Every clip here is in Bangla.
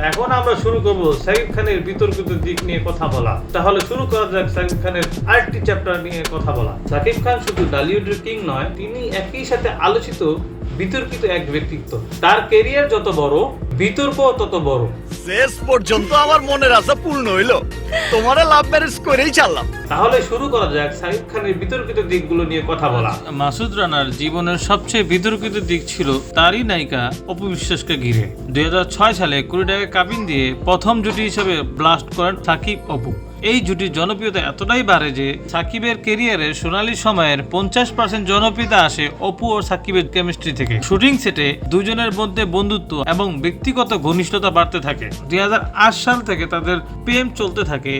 এখন আমরা শুরু করব শাকিব খানের বিতর্কিত দিক নিয়ে কথা বলা। তাহলে শুরু করা যাক শাকিব খানের আরেকটি চ্যাপ্টার নিয়ে কথা বলা। শাকিব খান শুধু টলিউডের কিং নয়, তিনি একই সাথে আলোচিত বিতর্কিত এক ব্যক্তিত্ব। তার ক্যারিয়ার যত বড়, বিতর্ক তত বড়। শেষ পর্যন্ত আমার মনের আশা পূর্ণ হইল, তোমারে লাভ ম্যারেজ করেই ছাড়লাম। তাহলে শুরু করা যাক শাকিব খানের বিতর্কিত দিকগুলো নিয়ে কথা বলা। মাসুদ রানার জীবনের সবচেয়ে বিতর্কিত দিক ছিল তারই নায়িকা অপু বিশ্বাসকে ঘিরে। 2006 সালে 20 টাকা কাবিন দিয়ে প্রথম জুটি হিসেবে ব্লাস্ট করেন সাকিব অপু। এই জুটির জনপ্রিয়তা এতটাই বাড়ে যে সাকিবের ক্যারিয়ারের সোনালী সময়ের 50% জনপ্রিয়তা আসে অপু ও সাকিবের কেমিস্ট্রি থেকে। শুটিং সেটে দুজনের মধ্যে বন্ধুত্ব এবং ব্যক্তিগত ঘনিষ্ঠতা বাড়তে থাকে। 2008 সাল থেকে তাদের প্রেম চলতে থাকে।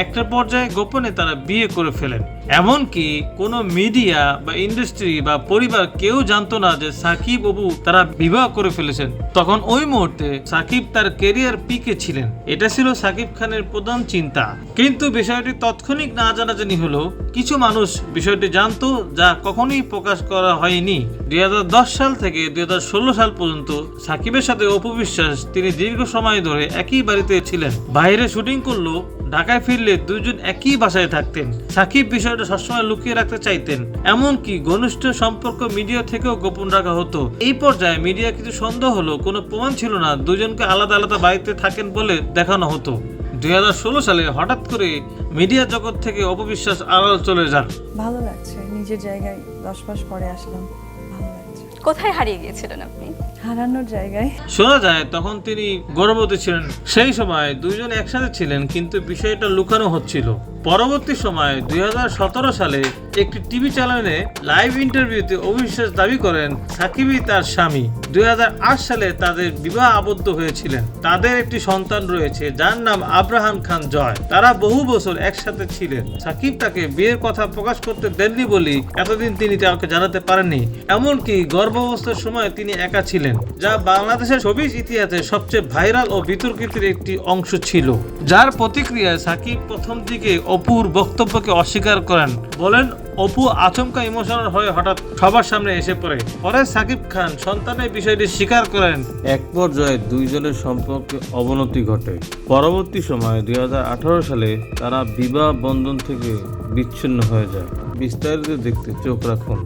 একটা পর্যায়ে গোপনে তারা বিয়ে করে ফেলেন। এমনকি কোনো মিডিয়া বা ইন্ডাস্ট্রি বা পরিবার কেউ জানতো না যে সাকিব অপু তারা বিবাহ করে ফেলেছেন। তখন ওই মুহূর্তে সাকিব তার ক্যারিয়ার পিকে ছিলেন। এটা ছিল সাকিব খানের প্রধান চিন্তা। কিন্তু বিষয়টি তাৎক্ষণিক না জানাজানি হলো কিছু মানুষ বিষয়টি জানতো, যা কখনোই প্রকাশ করা হয়নি। 2010 সাল থেকে 2016 সাল পর্যন্ত সাকিবের সাথে অপু বিশ্বাস তিনি দীর্ঘ সময় ধরে একই বাড়িতে ছিলেন। বাইরে শুটিং করলো, ঢাকায় ফিরলে দুজন একই বাসায় থাকতেন। সাকিব বিষয়টা সবসময় লুকিয়ে রাখতে চাইতেন। এমনকি ঘনিষ্ঠ সম্পর্ক মিডিয়া থেকেও গোপন রাখা হতো। এই পর্যায়ে মিডিয়া কিছু সন্দেহ হলো, কোনো প্রমাণ ছিল না, দুজনকে আলাদা আলাদা বাড়িতে থাকেন বলে দেখানো হতো। 2016 সালে হঠাৎ করে মিডিয়া জগৎ থেকে অপু বিশ্বাস আড়াল চলে যান। ভালো লাগছে, নিজের জায়গায় 10 মাস পরে আসলাম, ভালো লাগছে। কোথায় হারিয়ে গিয়েছিলেন আপনি? হারানোর জায়গায়। শোনা যায় তখন তিনি গর্ভবতী ছিলেন। সেই সময় দুইজন একসাথে ছিলেন, কিন্তু বিষয়টা লুকানো হচ্ছিল। পরবর্তী সময়ে 2017 সালে একটি টিভি চ্যানেলে লাইভ ইন্টারভিউতে অবিশ্বাস দাবি করেন সাকিবই তার স্বামী। 2008 সালে তাদের বিবাহ আবদ্ধ হয়েছিলেন। তাদের একটি সন্তান রয়েছে যার নাম আব্রাহাম খান জয়। তারা বহু বছর একসাথে ছিলেন। সাকিব তাকে বিয়ের কথা প্রকাশ করতে দেননি বলে এতদিন তিনি কাউকে জানাতে পারেননি। এমনকি গর্ভাবস্থার সময় তিনি একা ছিলেন, যা বাংলাদেশের ছবির ইতিহাসে সবচেয়ে ভাইরাল ও বিতর্কিত একটি অংশ ছিল। যার প্রতিক্রিয়ায় সাকিব প্রথম দিকে অপুর বক্তব্যকে অস্বীকার করেন, বলেন অপু আচমকা ইমোশনাল হয়ে হঠাৎ সবার সামনে এসে পড়ে। পরে সাকিব খান সন্তানের বিষয়টি স্বীকার করেন। এক পর্যায়ে দুইজনের সম্পর্কে অবনতি ঘটে। পরবর্তী সময়ে 2018 সালে তারা বিবাহ বন্ধন থেকে বিচ্ছিন্ন হয়ে যায়। বিস্তারিত দেখতে চোখ রাখুন।